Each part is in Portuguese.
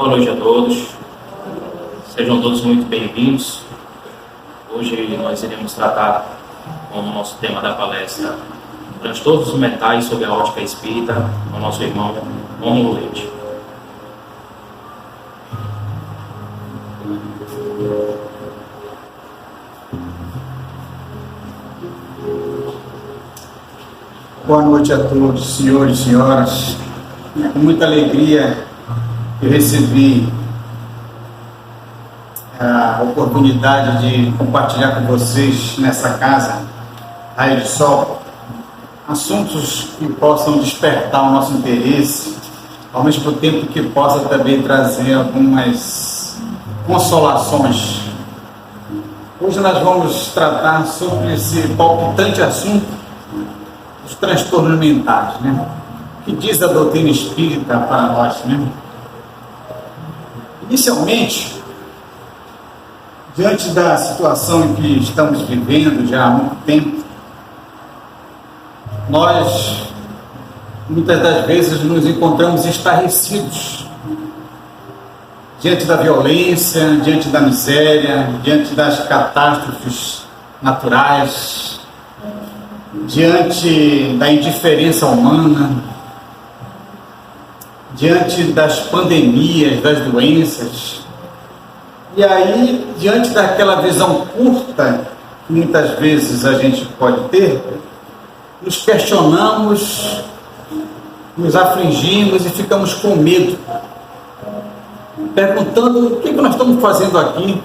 Boa noite a todos, sejam todos muito bem-vindos. Hoje nós iremos tratar como nosso tema da palestra transtornos mentais sob a ótica espírita, com o nosso irmão Rômulo Leite. Boa noite a todos, senhores e senhoras. É com muita alegria que eu recebi a oportunidade de compartilhar com vocês nessa casa, Raio de Sol, assuntos que possam despertar o nosso interesse, ao mesmo tempo que possa também trazer algumas consolações. Hoje nós vamos tratar sobre esse palpitante assunto dos transtornos mentais, né? O que diz a doutrina espírita para nós, né? Inicialmente, diante da situação em que estamos vivendo já há muito tempo, nós muitas das vezes nos encontramos estarrecidos diante da violência, diante da miséria, diante das catástrofes naturais, diante da indiferença humana, diante das pandemias, das doenças. E aí, diante daquela visão curta que muitas vezes a gente pode ter, nos questionamos, nos afligimos e ficamos com medo, perguntando o que nós estamos fazendo aqui,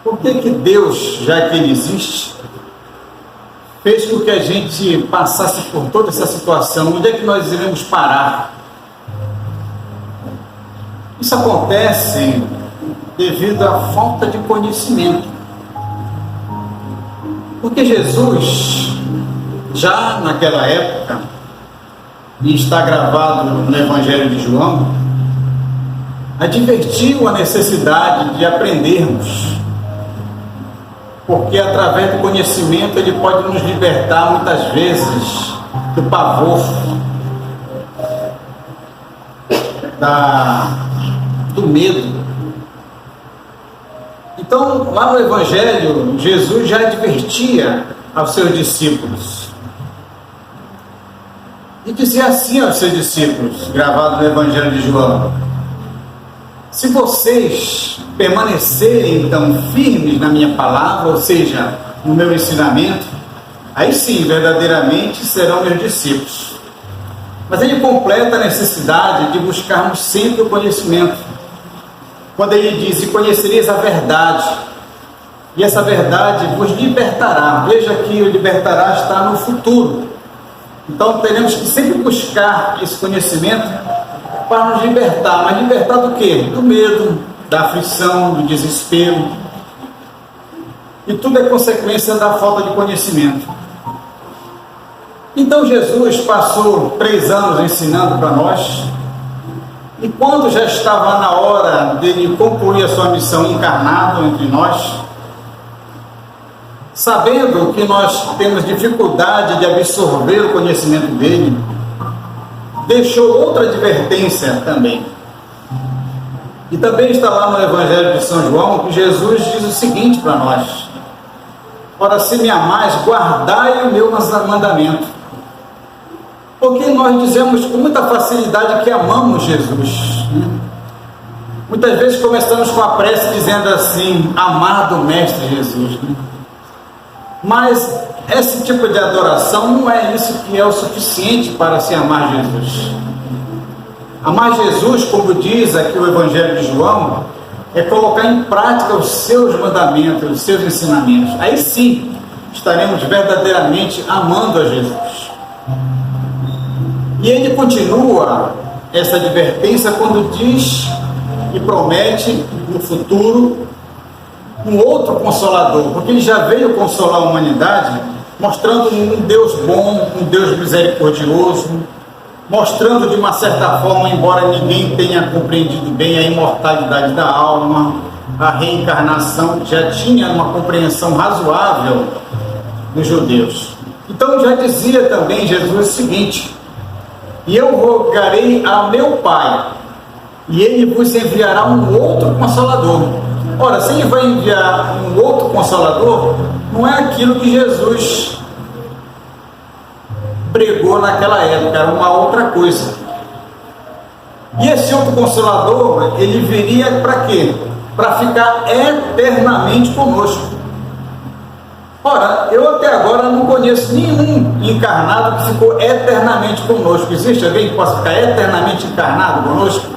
por que Deus, já que Ele existe, fez com que a gente passasse por toda essa situação. Onde é que nós iremos parar? Isso acontece devido à falta de conhecimento. Porque Jesus, já naquela época, e está gravado no Evangelho de João, advertiu a necessidade de aprendermos, porque através do conhecimento ele pode nos libertar muitas vezes do pavor, do medo. Então, lá no Evangelho, Jesus já advertia aos seus discípulos e dizia assim aos seus discípulos, gravado no Evangelho de João: se vocês permanecerem então firmes na minha palavra, ou seja, no meu ensinamento, aí sim, verdadeiramente serão meus discípulos. Mas ele completa a necessidade de buscarmos sempre o conhecimento. Quando ele diz: e conhecereis a verdade, e essa verdade vos libertará. Veja que o libertará está no futuro. Então teremos que sempre buscar esse conhecimento para nos libertar. Mas libertar do quê? Do medo, da aflição, do desespero. E tudo é consequência da falta de conhecimento. Então Jesus passou 3 anos ensinando para nós, e quando já estava na hora dele concluir a sua missão encarnado entre nós, sabendo que nós temos dificuldade de absorver o conhecimento dele, deixou outra advertência também. E também está lá no Evangelho de São João que Jesus diz o seguinte para nós: ora, se me amais, guardai o meu mandamento. Porque nós dizemos com muita facilidade que amamos Jesus, né? Muitas vezes começamos com a prece dizendo assim: amado Mestre Jesus, né? Mas esse tipo de adoração não é isso que é o suficiente para se amar Jesus. Amar Jesus, como diz aqui o Evangelho de João, é colocar em prática os seus mandamentos, os seus ensinamentos. Aí sim estaremos verdadeiramente amando a Jesus. E ele continua essa advertência quando diz e promete no futuro um outro Consolador, porque ele já veio consolar a humanidade, mostrando um Deus bom, um Deus misericordioso, mostrando de uma certa forma, embora ninguém tenha compreendido bem, a imortalidade da alma, a reencarnação, já tinha uma compreensão razoável dos judeus. Então já dizia também Jesus o seguinte: e eu rogarei a meu Pai, e ele vos enviará um outro Consolador. Ora, se ele vai enviar um outro Consolador, não é aquilo que Jesus pregou naquela época, era uma outra coisa. E esse outro Consolador, ele viria para quê? Para ficar eternamente conosco. Ora, eu até agora não conheço nenhum encarnado que ficou eternamente conosco. Existe alguém que possa ficar eternamente encarnado conosco?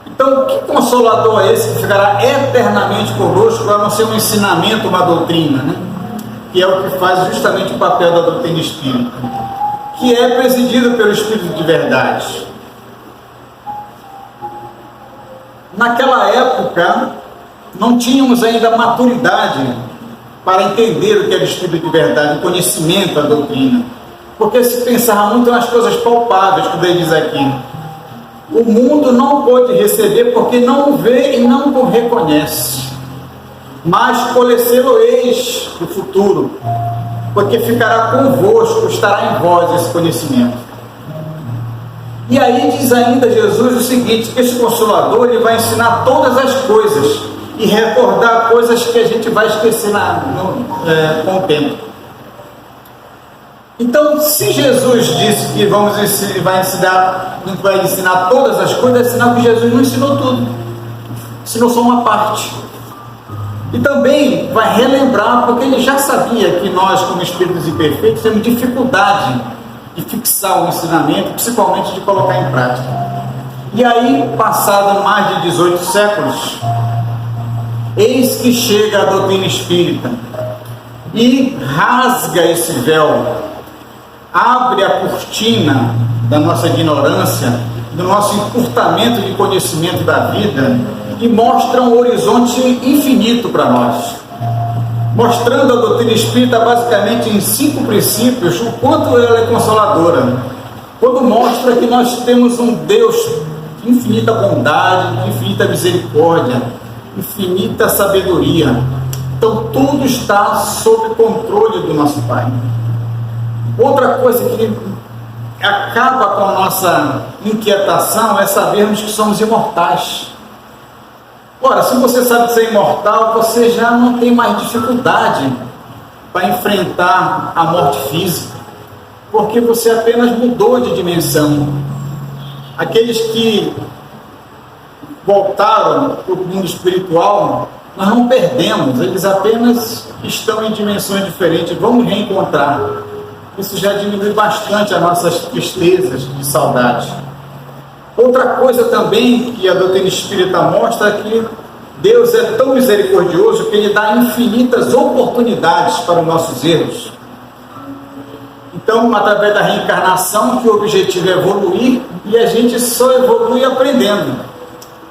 Então, que Consolador é esse que ficará eternamente conosco, a não ser um ensinamento, uma doutrina, né? Que é o que faz justamente o papel da doutrina espírita, que é presidido pelo Espírito de verdade. Naquela época, não tínhamos ainda maturidade para entender o que era o Espírito de verdade, o conhecimento, a doutrina, porque se pensava muito nas coisas palpáveis, que ele diz aqui. O mundo não pode receber porque não o vê e não o reconhece, mas conhecê-lo-eis no futuro, porque ficará convosco, estará em vós esse conhecimento. E aí diz ainda Jesus o seguinte, que esse Consolador ele vai ensinar todas as coisas e recordar coisas que a gente vai esquecer com o tempo. Então, se Jesus disse que vai ensinar todas as coisas, é sinal que Jesus não ensinou tudo, ensinou só uma parte. E também vai relembrar, porque ele já sabia que nós, como espíritos imperfeitos, temos dificuldade de fixar o ensinamento, principalmente de colocar em prática. E aí, passado mais de 18 séculos, eis que chega a doutrina espírita e rasga esse véu, abre a cortina da nossa ignorância, do nosso encurtamento de conhecimento da vida e mostra um horizonte infinito para nós, mostrando a doutrina espírita basicamente em 5 princípios o quanto ela é consoladora, quando mostra que nós temos um Deus de infinita bondade, de infinita misericórdia, infinita sabedoria. Então tudo está sob controle do nosso Pai. Outra coisa que acaba com a nossa inquietação é sabermos que somos imortais. Ora, se você sabe ser imortal, você já não tem mais dificuldade para enfrentar a morte física, porque você apenas mudou de dimensão. Aqueles que voltaram para o mundo espiritual, nós não perdemos, eles apenas estão em dimensões diferentes, vamos reencontrar. Isso já diminui bastante as nossas tristezas de saudade. Outra coisa também que a doutrina espírita mostra é que Deus é tão misericordioso que Ele dá infinitas oportunidades para os nossos erros. Então, através da reencarnação, que o objetivo é evoluir, e a gente só evolui aprendendo.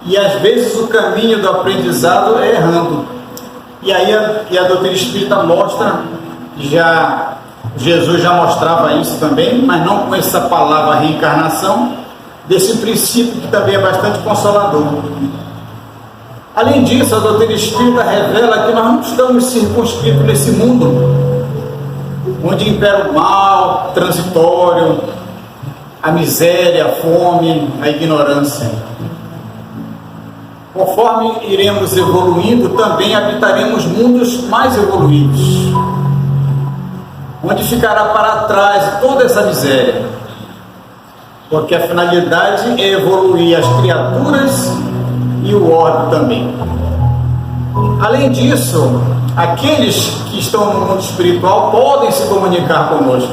E às vezes o caminho do aprendizado é errando. E aí a doutrina espírita mostra, Jesus já mostrava isso também, mas não com essa palavra reencarnação, desse princípio que também é bastante consolador. Além disso, a doutrina espírita revela que nós não estamos circunscritos nesse mundo, onde impera o mal transitório, a miséria, a fome, a ignorância. Conforme iremos evoluindo, também habitaremos mundos mais evoluídos, onde ficará para trás toda essa miséria, porque a finalidade é evoluir as criaturas e o orbe também. Além disso, aqueles que estão no mundo espiritual podem se comunicar conosco.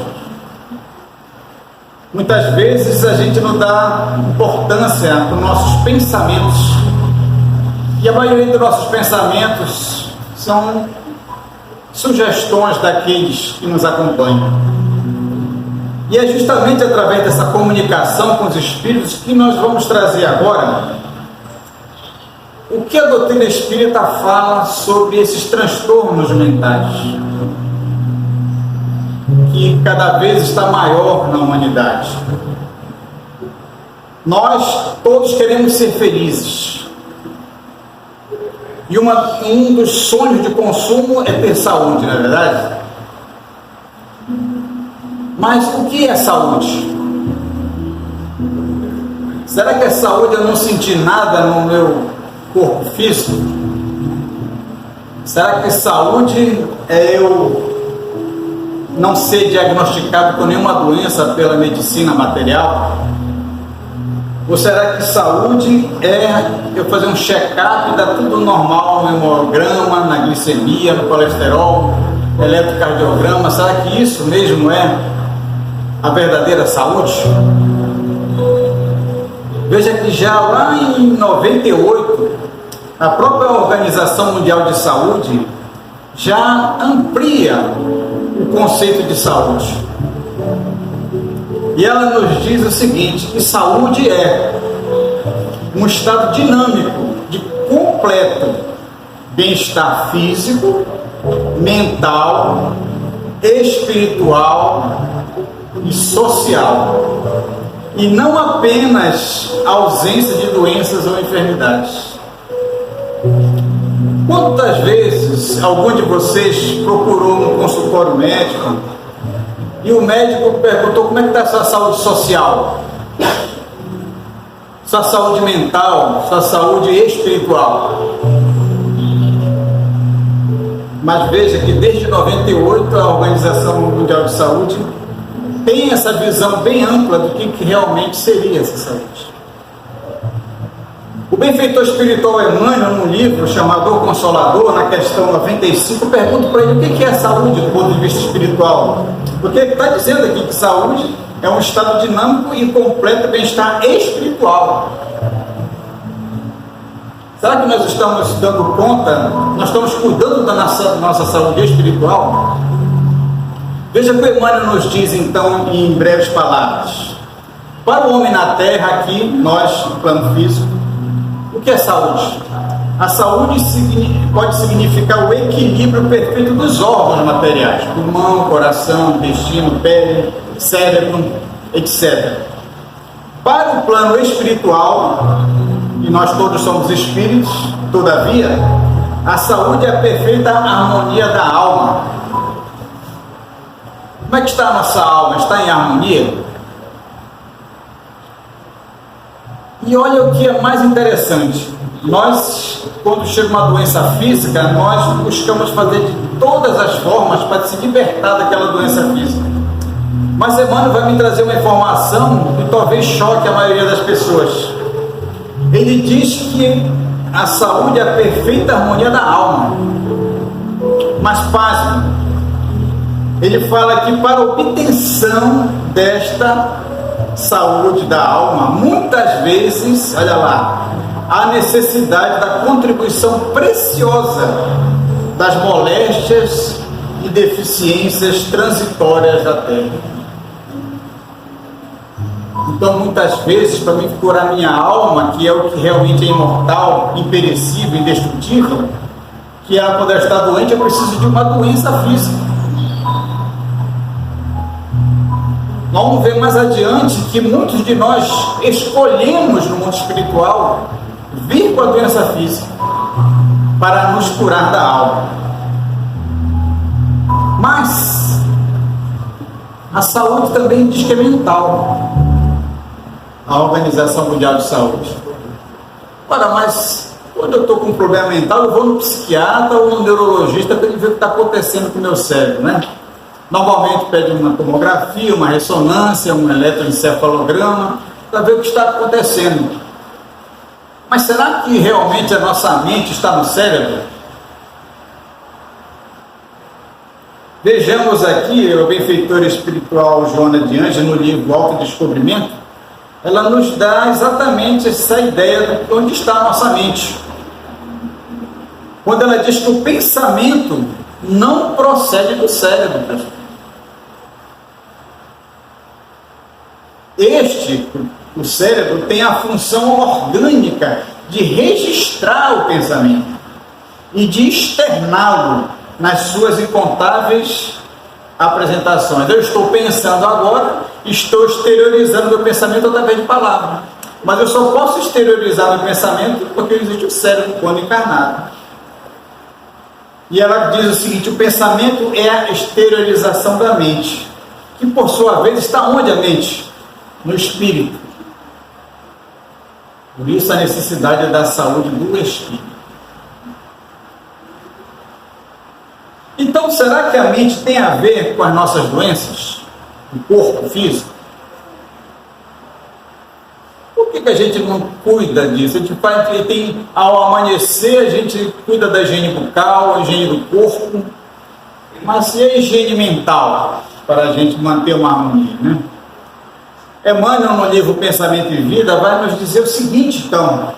Muitas vezes a gente não dá importância para os nossos pensamentos, e a maioria dos nossos pensamentos são sugestões daqueles que nos acompanham. E é justamente através dessa comunicação com os espíritos que nós vamos trazer agora o que a doutrina espírita fala sobre esses transtornos mentais, que cada vez está maior na humanidade. Nós todos queremos ser felizes. E um dos sonhos de consumo é ter saúde, não é verdade? Mas o que é saúde? Será que é saúde eu não sentir nada no meu corpo físico? Será que saúde é eu não ser diagnosticado com nenhuma doença pela medicina material? Ou será que saúde é eu fazer um check-up e dar tudo normal no hemograma, na glicemia, no colesterol, eletrocardiograma? Será que isso mesmo é a verdadeira saúde? Veja que já lá em 98, a própria Organização Mundial de Saúde já amplia o conceito de saúde. E ela nos diz o seguinte, que saúde é um estado dinâmico de completo bem-estar físico, mental, espiritual e social. E não apenas ausência de doenças ou enfermidades. Quantas vezes algum de vocês procurou no consultório médico e o médico perguntou como é que está a sua saúde social, sua saúde mental, sua saúde espiritual? Mas veja que desde 98 a Organização Mundial de Saúde tem essa visão bem ampla do que realmente seria essa saúde. O benfeitor espiritual Emmanuel, num livro chamado O Consolador, na questão 95, pergunta para ele o que é saúde do ponto de vista espiritual. Porque ele está dizendo aqui que saúde é um estado dinâmico e completo bem-estar espiritual. Será que nós estamos dando conta, nós estamos cuidando da nossa saúde espiritual? Veja o que Emmanuel nos diz então em breves palavras. Para o homem na terra, aqui, nós, no plano físico, o que é saúde? A saúde pode significar o equilíbrio perfeito dos órgãos materiais, pulmão, coração, intestino, pele, cérebro, etc. Para o plano espiritual, e nós todos somos espíritos, todavia, a saúde é a perfeita harmonia da alma. Como é que está a nossa alma? Está em harmonia? E olha o que é mais interessante. Nós, quando chega uma doença física, nós buscamos fazer de todas as formas para se libertar daquela doença física. Mas Emmanuel vai me trazer uma informação que talvez choque a maioria das pessoas. Ele diz que a saúde é a perfeita harmonia da alma. Mas pasme, ele fala que para a obtenção desta saúde da alma, muitas vezes, olha lá, há necessidade da contribuição preciosa das moléstias e deficiências transitórias da terra. Então, muitas vezes, para mim curar minha alma, que é o que realmente é imortal, imperecível, indestrutível, que ela, quando ela está doente, eu preciso de uma doença física. Nós vamos ver mais adiante que muitos de nós escolhemos no mundo espiritual vir com a doença física para nos curar da alma. Mas a saúde também diz que é mental. A Organização Mundial de Saúde. Ora, mas quando eu estou com um problema mental, eu vou no psiquiatra ou no neurologista para ele ver o que está acontecendo com o meu cérebro, né? Normalmente pede uma tomografia, uma ressonância, um eletroencefalograma, para ver o que está acontecendo. Mas será que realmente a nossa mente está no cérebro? Vejamos aqui a benfeitora espiritual Joana de Ângeles, no livro Autodescobrimento, ela nos dá exatamente essa ideia de onde está a nossa mente. Quando ela diz que o pensamento não procede do cérebro, pessoal. O cérebro, tem a função orgânica de registrar o pensamento e de externá-lo nas suas incontáveis apresentações. Eu estou pensando agora, estou exteriorizando meu pensamento através de palavras. Mas eu só posso exteriorizar meu pensamento porque existe o cérebro quando encarnado. E ela diz o seguinte: o pensamento é a exteriorização da mente, que por sua vez está onde a mente? No espírito. Por isso a necessidade da saúde do espírito. Então, será que a mente tem a ver com as nossas doenças? O corpo físico? Por que a gente não cuida disso? A gente ao amanhecer, a gente cuida da higiene bucal, a higiene do corpo, mas e a higiene mental, para a gente manter uma harmonia, né? Emmanuel, no livro Pensamento e Vida, vai nos dizer o seguinte, então.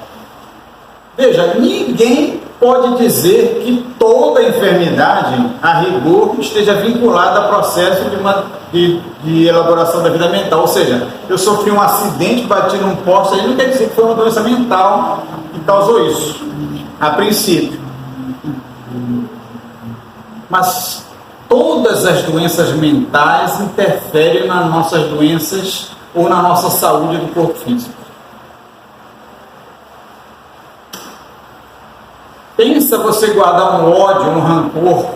Veja, ninguém pode dizer que toda enfermidade, a rigor, esteja vinculada a processo de elaboração da vida mental. Ou seja, eu sofri um acidente, bati num poste, aí não quer dizer que foi uma doença mental que causou isso, a princípio. Mas todas as doenças mentais interferem nas nossas doenças ou na nossa saúde do corpo físico. Pensa você guardar um ódio, um rancor,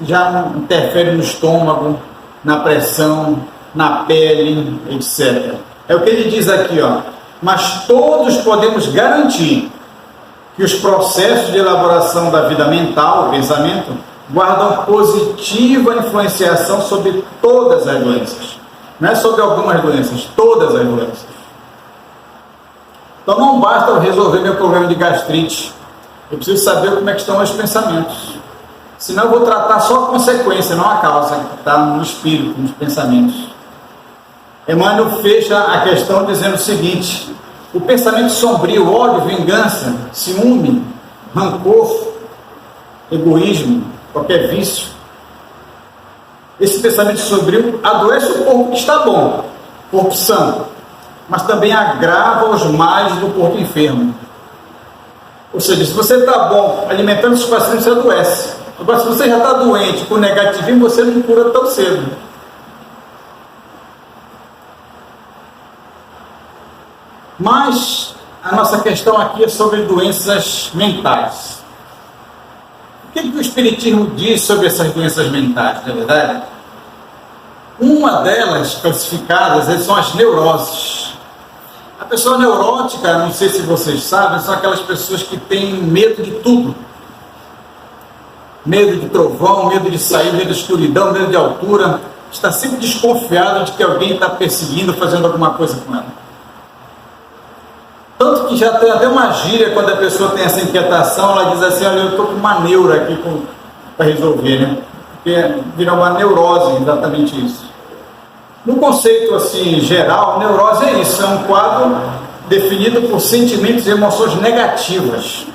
já interfere no estômago, na pressão, na pele, etc. É o que ele diz aqui, ó. Mas todos podemos garantir que os processos de elaboração da vida mental, o pensamento, guardam positiva influenciação sobre todas as doenças. Não é sobre algumas doenças, todas as doenças. Então não basta eu resolver meu problema de gastrite. Eu preciso saber como é que estão meus pensamentos. Senão eu vou tratar só a consequência, não a causa, que está no espírito, nos pensamentos. Emmanuel fecha a questão dizendo o seguinte: o pensamento sombrio, ódio, vingança, ciúme, rancor, egoísmo, qualquer vício, esse pensamento sombrio adoece o corpo que está bom, corpo são, mas também agrava os males do corpo enfermo. Ou seja, se você está bom alimentando os pacientes, você adoece. Agora, se você já está doente com negativismo, você não cura tão cedo. Mas a nossa questão aqui é sobre doenças mentais. O que o Espiritismo diz sobre essas doenças mentais, não é verdade? Uma delas, classificadas, são as neuroses. A pessoa neurótica, não sei se vocês sabem, são aquelas pessoas que têm medo de tudo. Medo de trovão, medo de sair, medo de escuridão, medo de altura. Está sempre desconfiado de que alguém está perseguindo, fazendo alguma coisa com ela. Tanto que já tem até uma gíria quando a pessoa tem essa inquietação, ela diz assim: olha, eu estou com uma neura aqui para resolver, né? Porque virou uma neurose, exatamente isso. No conceito assim geral, neurose é isso, é um quadro definido por sentimentos e emoções negativas.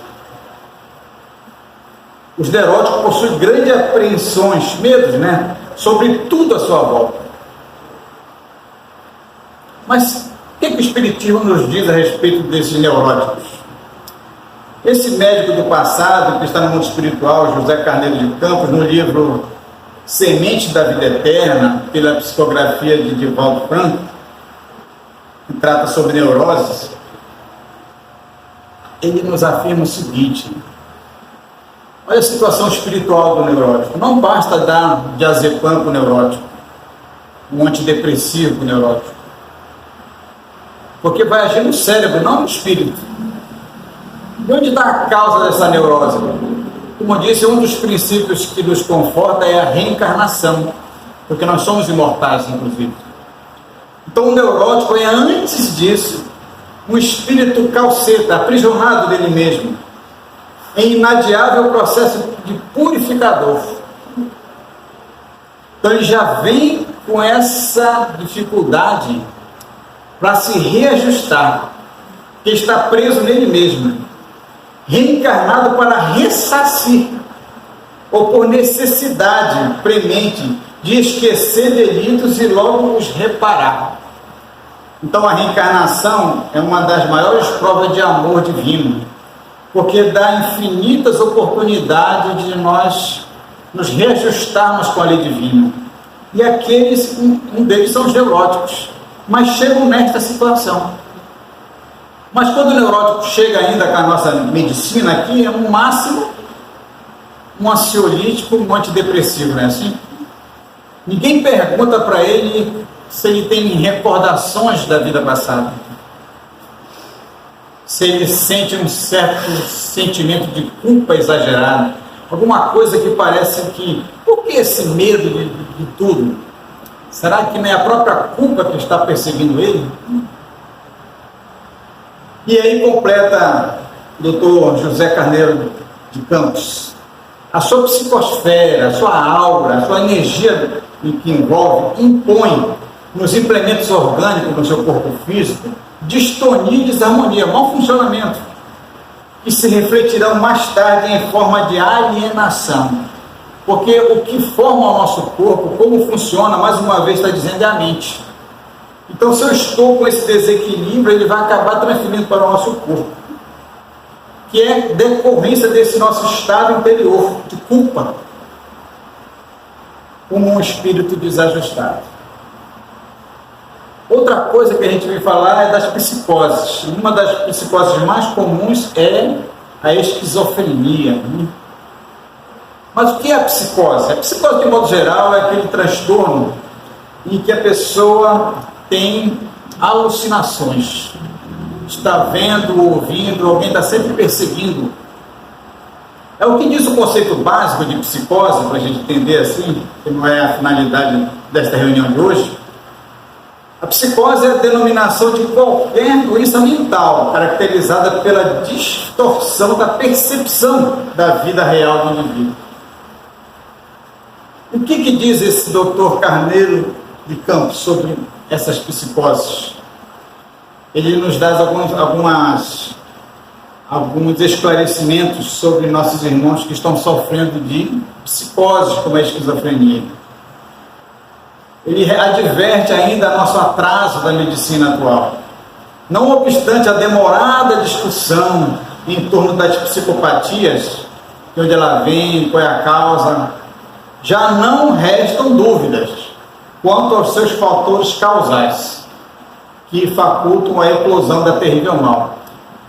Os neuróticos possuem grandes apreensões, medos, né, sobre tudo à sua volta. Mas o que o Espiritismo nos diz a respeito desses neuróticos? Esse médico do passado, que está no mundo espiritual, José Carneiro de Campos, no livro Semente da Vida Eterna, pela psicografia de Divaldo Franco, que trata sobre neuroses, ele nos afirma o seguinte: olha a situação espiritual do neurótico. Não basta dar diazepam para o neurótico, um antidepressivo neurótico, porque vai agir no cérebro, não no espírito. De onde está a causa dessa neurose? Como eu disse, um dos princípios que nos conforta é a reencarnação, porque nós somos imortais, inclusive. Então o neurótico é, antes disso, um espírito calceta, aprisionado dele mesmo, em inadiável processo de purificador. Então ele já vem com essa dificuldade para se reajustar, que está preso nele mesmo, reencarnado para ressarcir, ou por necessidade premente de esquecer delitos e logo os reparar. Então a reencarnação é uma das maiores provas de amor divino, porque dá infinitas oportunidades de nós nos reajustarmos com a lei divina. E aqueles, um deles são os neuróticos, mas chegam nesta situação. Mas quando o neurótico chega ainda com a nossa medicina aqui, é no máximo um ansiolítico, um antidepressivo, não é assim? Ninguém pergunta para ele se ele tem recordações da vida passada. se ele sente um certo sentimento de culpa exagerado, alguma coisa que parece que, por que esse medo de tudo? Será que não é a própria culpa que está perseguindo ele? E aí completa o doutor José Carneiro de Campos: a sua psicosfera, a sua aura, a sua energia que envolve, impõe nos implementos orgânicos do seu corpo físico distonia e desarmonia, mau funcionamento, que se refletirão mais tarde em forma de alienação. Porque o que forma o nosso corpo, como funciona, mais uma vez está dizendo, é a mente. Então, se eu estou com esse desequilíbrio, ele vai acabar transferindo para o nosso corpo, que é decorrência desse nosso estado interior de culpa, como um espírito desajustado. Outra coisa que a gente vem falar é das psicoses. Uma das psicoses mais comuns é a esquizofrenia. Mas o que é a psicose? A psicose, de modo geral, é aquele transtorno em que a pessoa tem alucinações. Está vendo, ouvindo, alguém está sempre perseguindo. É o que diz o conceito básico de psicose, para a gente entender assim, que não é a finalidade desta reunião de hoje. A psicose é a denominação de qualquer doença mental, caracterizada pela distorção da percepção da vida real do indivíduo. O que diz esse doutor Carneiro de Campos sobre essas psicoses? Ele nos dá alguns esclarecimentos sobre nossos irmãos que estão sofrendo de psicoses, como a esquizofrenia. Ele adverte ainda nosso atraso da medicina atual. Não obstante a demorada discussão em torno das psicopatias, de onde ela vem, qual é a causa, já não restam dúvidas quanto aos seus fatores causais, que facultam a eclosão da terrível mal.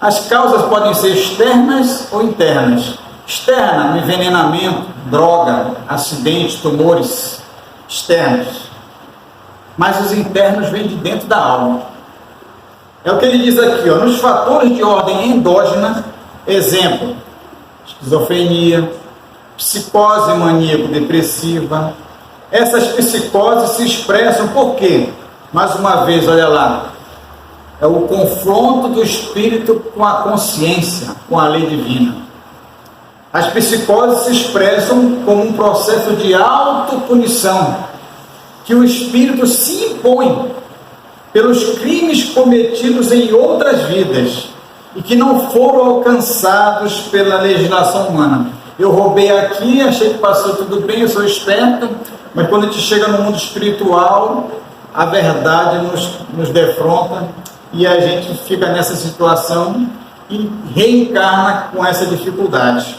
As causas podem ser externas ou internas. Externa, envenenamento, droga, acidentes, tumores externos. Mas os internos vêm de dentro da alma. É o que ele diz aqui, ó, nos fatores de ordem endógena, exemplo, esquizofrenia, psicose maníaco-depressiva. Essas psicoses se expressam por quê? Mais uma vez, olha lá, é o confronto do espírito com a consciência, com a lei divina. As psicoses se expressam como um processo de autopunição, que o espírito se impõe pelos crimes cometidos em outras vidas e que não foram alcançados pela legislação humana. Eu roubei aqui, achei que passou tudo bem, eu sou esperto, mas quando a gente chega no mundo espiritual, a verdade nos defronta e a gente fica nessa situação e reencarna com essa dificuldade.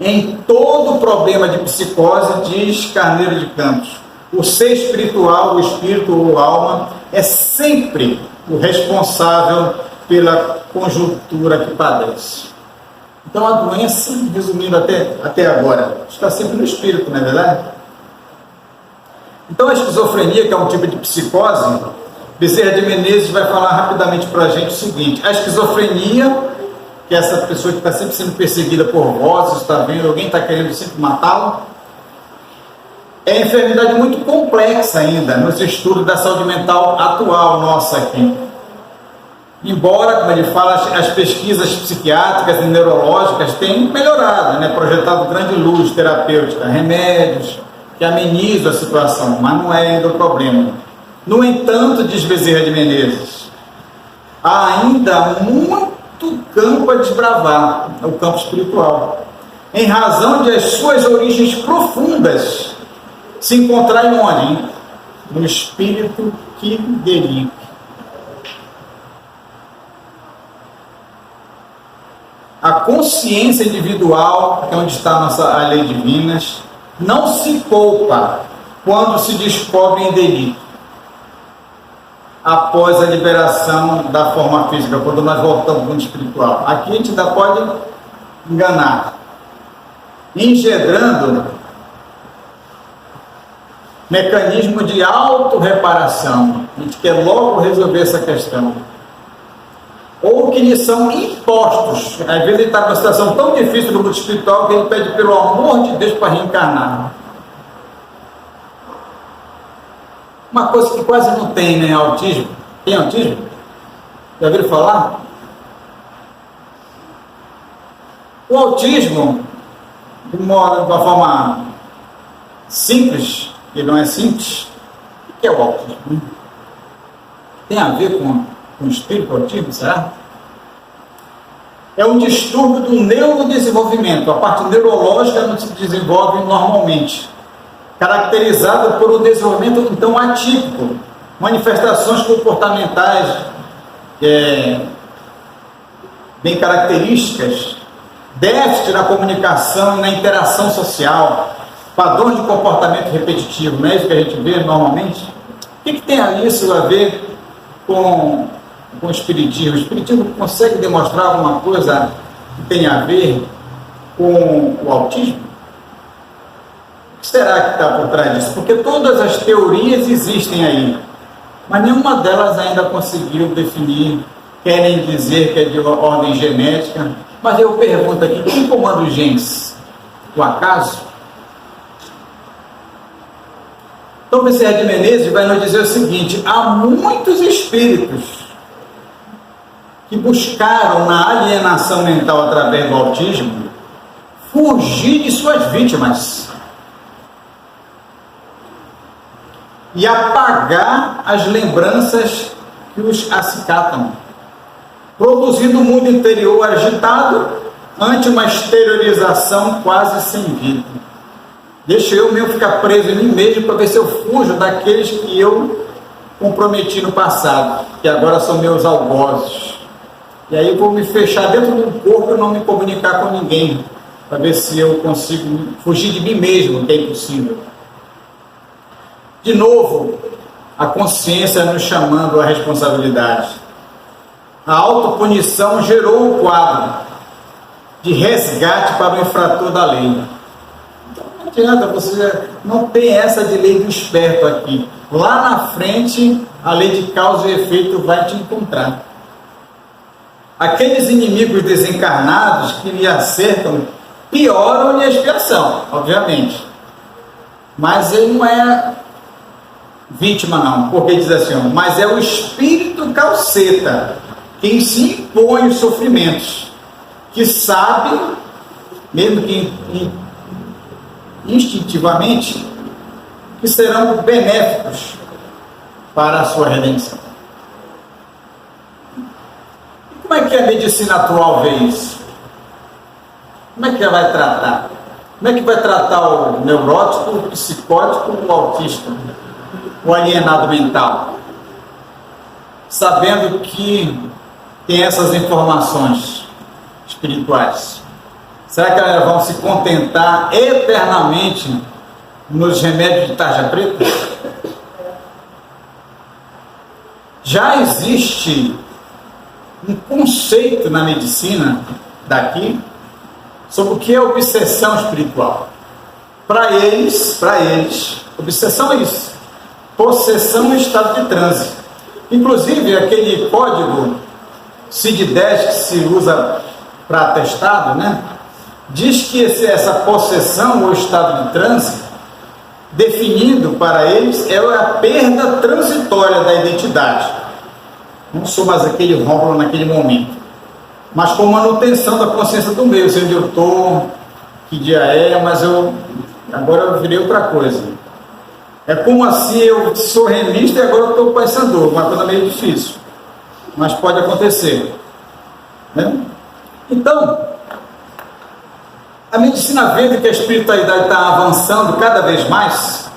Em todo problema de psicose, diz Carneiro de Campos, o ser espiritual, o espírito ou alma, é sempre o responsável pela conjuntura que padece. Então a doença, resumindo até agora, está sempre no espírito, não é verdade? Então a esquizofrenia, que é um tipo de psicose, Bezerra de Menezes vai falar rapidamente para a gente o seguinte: a esquizofrenia, que é essa pessoa que está sempre sendo perseguida por vozes, está vendo, alguém está querendo sempre matá-lo, é uma enfermidade muito complexa ainda nos estudos da saúde mental atual nossa aqui. Embora, como ele fala, as pesquisas psiquiátricas e neurológicas têm melhorado, né? Projetado grande luz terapêutica, remédios que amenizam a situação, mas não é ainda o problema. No entanto, diz Bezerra de Menezes, há ainda muito campo a desbravar, o campo espiritual, em razão de as suas origens profundas se encontrarem onde? No espírito que delinque. A consciência individual, que é onde está a lei divina, não se poupa quando se descobre em delito, após a liberação da forma física, quando nós voltamos para o espiritual. Aqui a gente ainda pode enganar, engendrando mecanismo de autorreparação. A gente quer logo resolver essa questão. Ou que lhe são impostos. Às vezes ele está numa situação tão difícil no mundo espiritual que ele pede pelo amor de Deus para reencarnar. Uma coisa que quase não tem, né? Autismo. Tem autismo? Já ouviram falar? O autismo, de uma forma simples, e não é simples, o que é o autismo? Tem a ver com o espírito autismo, será? É um distúrbio do neurodesenvolvimento. A parte neurológica não se desenvolve normalmente, caracterizada por um desenvolvimento então atípico, manifestações comportamentais bem características, déficit na comunicação e na interação social, padrões de comportamento repetitivo, não é isso que a gente vê normalmente? O que tem isso a ver com o espiritismo? O espiritismo consegue demonstrar alguma coisa que tem a ver com o autismo? O que será que está por trás disso? Porque todas as teorias existem aí, mas nenhuma delas ainda conseguiu definir, querem dizer que é de ordem genética, mas eu pergunto aqui, quem comanda os genes? O acaso? Então, Bezerra de Menezes vai nos dizer o seguinte: há muitos espíritos que buscaram na alienação mental através do autismo fugir de suas vítimas e apagar as lembranças que os acicatam, produzindo um mundo interior agitado ante uma exteriorização quase sem vida. Deixa eu mesmo ficar preso em mim mesmo para ver se eu fujo daqueles que eu comprometi no passado, que agora são meus algozes. E aí eu vou me fechar dentro do corpo e não me comunicar com ninguém, para ver se eu consigo fugir de mim mesmo, que é impossível. De novo, a consciência nos chamando à responsabilidade. A autopunição gerou o quadro de resgate para o infrator da lei. Não adianta, você não tem essa de lei do esperto aqui. Lá na frente, a lei de causa e efeito vai te encontrar. Aqueles inimigos desencarnados que lhe acertam pioram-lhe a expiação, obviamente. Mas ele não é vítima não, porque diz assim, mas é o espírito calceta quem se impõe os sofrimentos, que sabe, mesmo que instintivamente, que serão benéficos para a sua redenção. E como é que a medicina atual vê isso? Como é que ela vai tratar? Como é que vai tratar o neurótico, o psicótico, o autista, o alienado mental? Sabendo que tem essas informações espirituais. Será que elas vão se contentar eternamente nos remédios de tarja preta? Já existe um conceito na medicina daqui sobre o que é obsessão espiritual. Para eles, obsessão é isso. Possessão é estado de transe. Inclusive, aquele código CID-10 que se usa para atestado, né? Diz que essa possessão ou estado de transe, definido para eles, é a perda transitória da identidade. Não sou mais aquele Rômulo naquele momento, mas com manutenção da consciência do meio, sei onde eu estou, que dia é, mas agora eu virei outra coisa. É como assim eu sou remista e agora eu estou pensando, uma coisa meio difícil, mas pode acontecer, né? Então, a medicina vendo que a espiritualidade está avançando cada vez mais,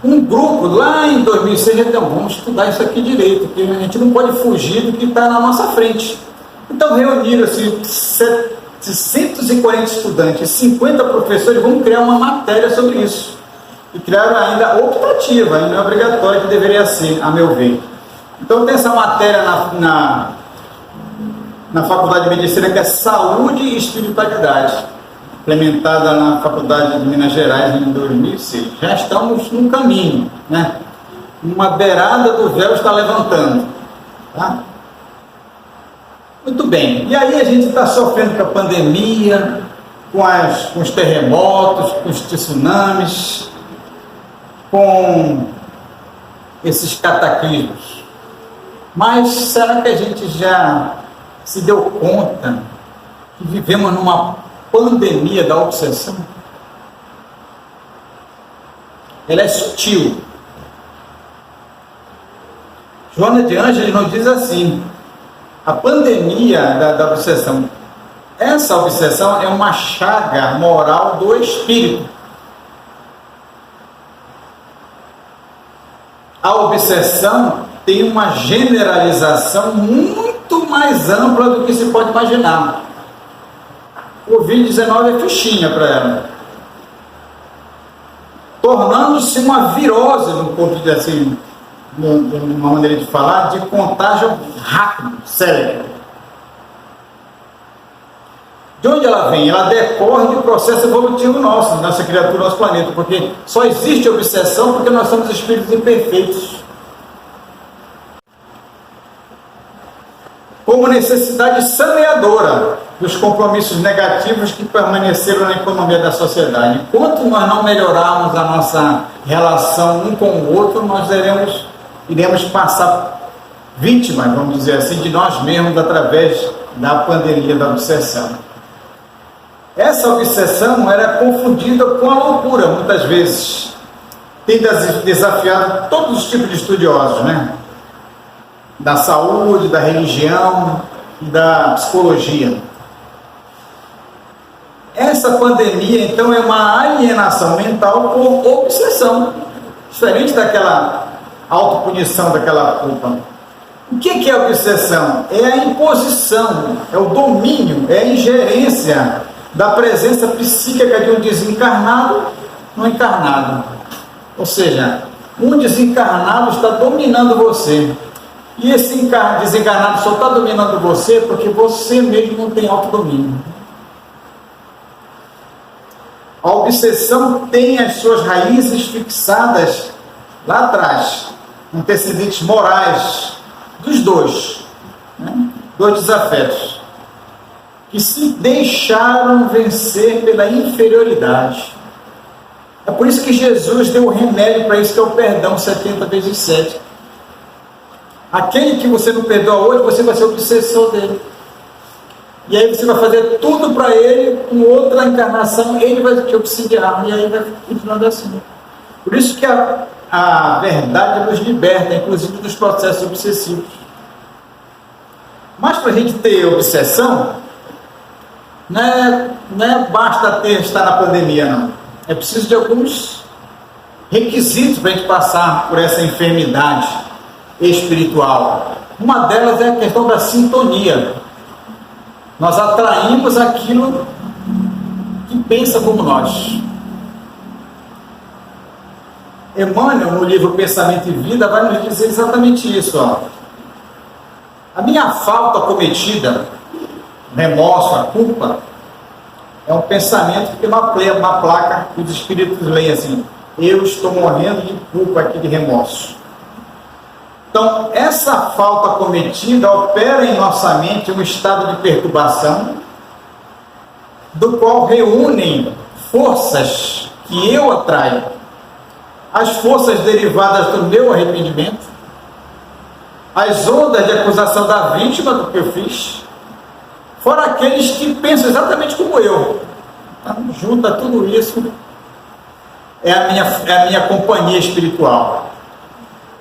um grupo lá em 2006, então vamos estudar isso aqui direito, porque a gente não pode fugir do que está na nossa frente. Então reuniram-se 740 estudantes, 50 professores, vão criar uma matéria sobre isso. E criaram ainda optativa, ainda não é obrigatório, que deveria ser, a meu ver. Então tem essa matéria na Faculdade de Medicina, que é Saúde e Espiritualidade, implementada na Faculdade de Minas Gerais em 2006. Já estamos no caminho, né? Uma beirada do véu está levantando, tá? Muito bem, e aí a gente está sofrendo com a pandemia, com os terremotos, com os tsunamis, com esses cataclismos. Mas será que a gente já se deu conta que vivemos numa pandemia da obsessão? Ela é sutil. Joana de Ângeles nos diz assim: a pandemia da obsessão, essa obsessão é uma chaga moral do espírito. A obsessão tem uma generalização muito mais ampla do que se pode imaginar. O Covid-19 é fichinha para ela, tornando-se uma virose, no ponto de assim, uma maneira de falar, de contágio rápido, sério. De onde ela vem? Ela decorre do processo evolutivo nosso, nossa criatura, nosso planeta, porque só existe obsessão porque nós somos espíritos imperfeitos. Como necessidade saneadora dos compromissos negativos que permaneceram na economia da sociedade. Enquanto nós não melhorarmos a nossa relação um com o outro, nós iremos passar vítimas, vamos dizer assim, de nós mesmos através da pandemia da obsessão. Essa obsessão era confundida com a loucura, muitas vezes. Tem desafiado todos os tipos de estudiosos, né? Da saúde, da religião e da psicologia. Essa pandemia, então, é uma alienação mental por obsessão, diferente daquela autopunição, daquela culpa. O que é a obsessão? É a imposição, é o domínio, é a ingerência da presença psíquica de um desencarnado no encarnado. Ou seja, um desencarnado está dominando você. E esse desencarnado só está dominando você porque você mesmo não tem autodomínio. A obsessão tem as suas raízes fixadas lá atrás, antecedentes morais dos dois, né? Dois desafetos, que se deixaram vencer pela inferioridade. É por isso que Jesus deu o remédio para isso, que é o perdão 70 vezes 7. Aquele que você não perdoa hoje, você vai ser o obsessor dele. E aí você vai fazer tudo para ele, com outra encarnação, ele vai te obsidiar, e aí vai continuando assim. Por isso que a verdade nos liberta, inclusive dos processos obsessivos. Mas para a gente ter obsessão, não é basta estar na pandemia, não. É preciso de alguns requisitos para a gente passar por essa enfermidade espiritual. Uma delas é a questão da sintonia. Nós atraímos aquilo que pensa como nós. Emmanuel, no livro Pensamento e Vida, vai nos dizer exatamente isso. A minha falta cometida, remorso, a culpa, é um pensamento que tem uma placa que os espíritos leem assim: eu estou morrendo de culpa aqui, de remorso. Então, essa falta cometida opera em nossa mente um estado de perturbação, do qual reúnem forças que eu atraio, as forças derivadas do meu arrependimento, as ondas de acusação da vítima do que eu fiz, fora aqueles que pensam exatamente como eu. Então, junta tudo isso, é a minha companhia espiritual.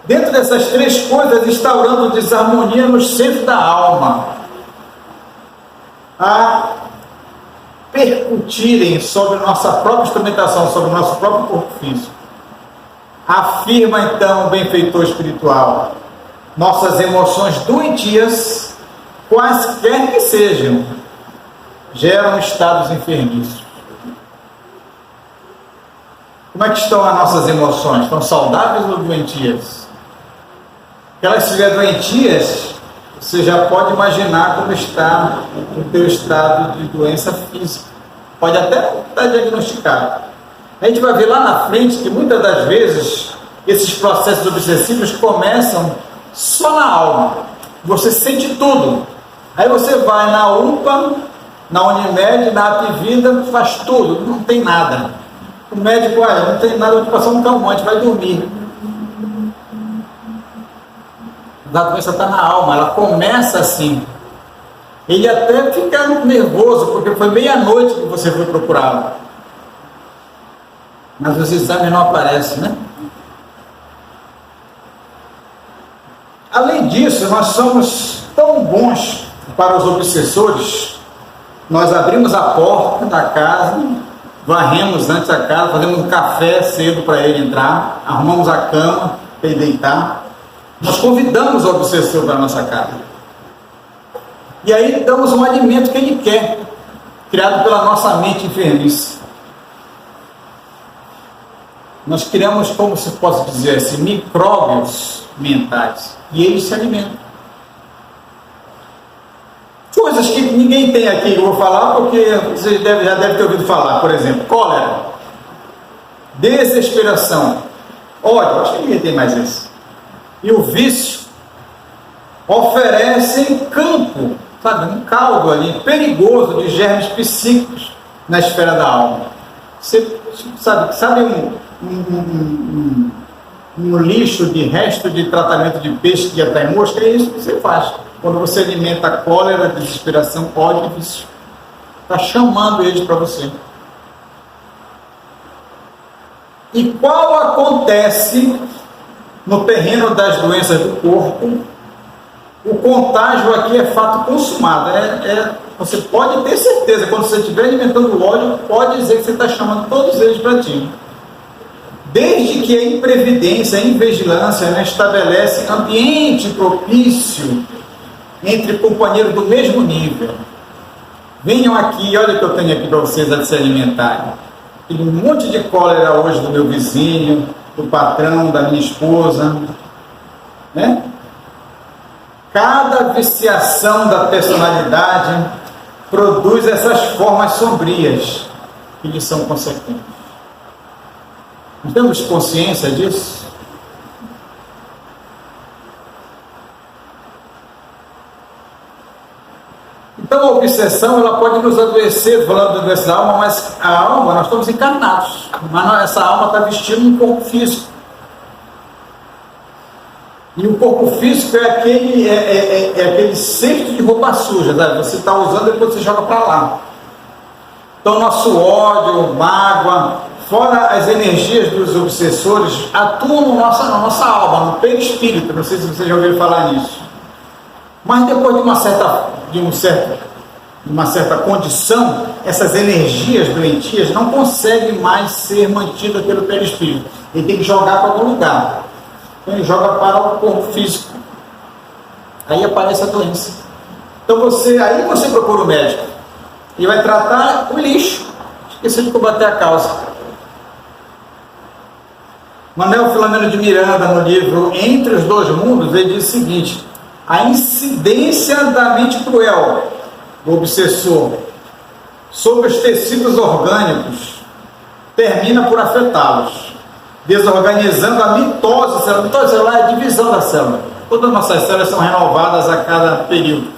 Dentro dessas três coisas, instaurando desarmonia no centro da alma, a percutirem sobre nossa própria instrumentação, sobre o nosso próprio corpo físico. Afirma então o benfeitor espiritual: nossas emoções doentias, quaisquer que sejam, geram estados enfermiços. Como é que estão as nossas emoções? Estão saudáveis ou doentias? Se elas estiverem doentias, você já pode imaginar como está o teu estado de doença física. Pode até estar diagnosticado. A gente vai ver lá na frente que muitas das vezes esses processos obsessivos começam só na alma. Você sente tudo: Aí você vai na UPA, na Unimed, na Apivida, faz tudo, não tem nada. O médico, olha, não tem nada, vou te passar um calmante, vai dormir. A doença está na alma, ela começa assim. Ele até fica nervoso, porque foi meia-noite que você foi procurá-lo. Mas os exames não aparecem, né? Além disso, nós somos tão bons para os obsessores. Nós abrimos a porta da casa, varremos antes a casa, fazemos um café cedo para ele entrar, arrumamos a cama para ele deitar. Nós convidamos o obsessor para a nossa casa. E aí damos um alimento que ele quer, criado pela nossa mente enfermiça. Nós criamos, como se possa dizer assim, micróbios mentais. E eles se alimentam. Coisas que ninguém tem aqui, eu vou falar porque você já deve ter ouvido falar. Por exemplo, cólera, desesperação, ódio, acho que ninguém tem mais isso. E o vício oferecem campo, sabe, um caldo ali perigoso de germes psíquicos na esfera da alma. Você sabe um lixo de resto de tratamento de peixe que já está em mosca? É isso que você faz. Quando você alimenta cólera, desesperação, ódio e vício. Está chamando eles para você. E qual acontece no terreno das doenças do corpo? O contágio aqui é fato consumado. Você pode ter certeza, quando você estiver alimentando o ódio, pode dizer que você está chamando todos eles para ti. Desde que a imprevidência, a invigilância, né, estabelece ambiente propício entre companheiros do mesmo nível. Venham aqui, olha o que eu tenho aqui para vocês a se alimentarem. Tem um monte de cólera hoje do meu vizinho, do patrão, da minha esposa, né? Cada viciação da personalidade produz essas formas sombrias que lhes são consequentes. Nós temos consciência disso? Então a obsessão ela pode nos adoecer, falando da doença da alma, mas a alma, nós estamos encarnados, mas essa alma está vestindo um corpo físico. E o corpo físico é aquele cesto de roupa suja, né? Você está usando e depois você joga para lá. Então nosso ódio, mágoa, fora as energias dos obsessores, atuam na nossa alma, no perispírito. Não sei se vocês já ouviram falar nisso. Mas depois de uma certa condição, essas energias doentias não conseguem mais ser mantidas pelo perispírito. Ele tem que jogar para algum lugar. Então ele joga para o corpo físico. Aí aparece a doença. Então aí você procura o médico. Ele vai tratar o lixo. Esqueci de combater a causa. Manuel Filomeno de Miranda, no livro Entre os Dois Mundos, ele diz o seguinte: a incidência da mente cruel do obsessor sobre os tecidos orgânicos termina por afetá-los, desorganizando a mitose celular. A mitose celular é a divisão da célula. Todas as nossas células são renovadas a cada período.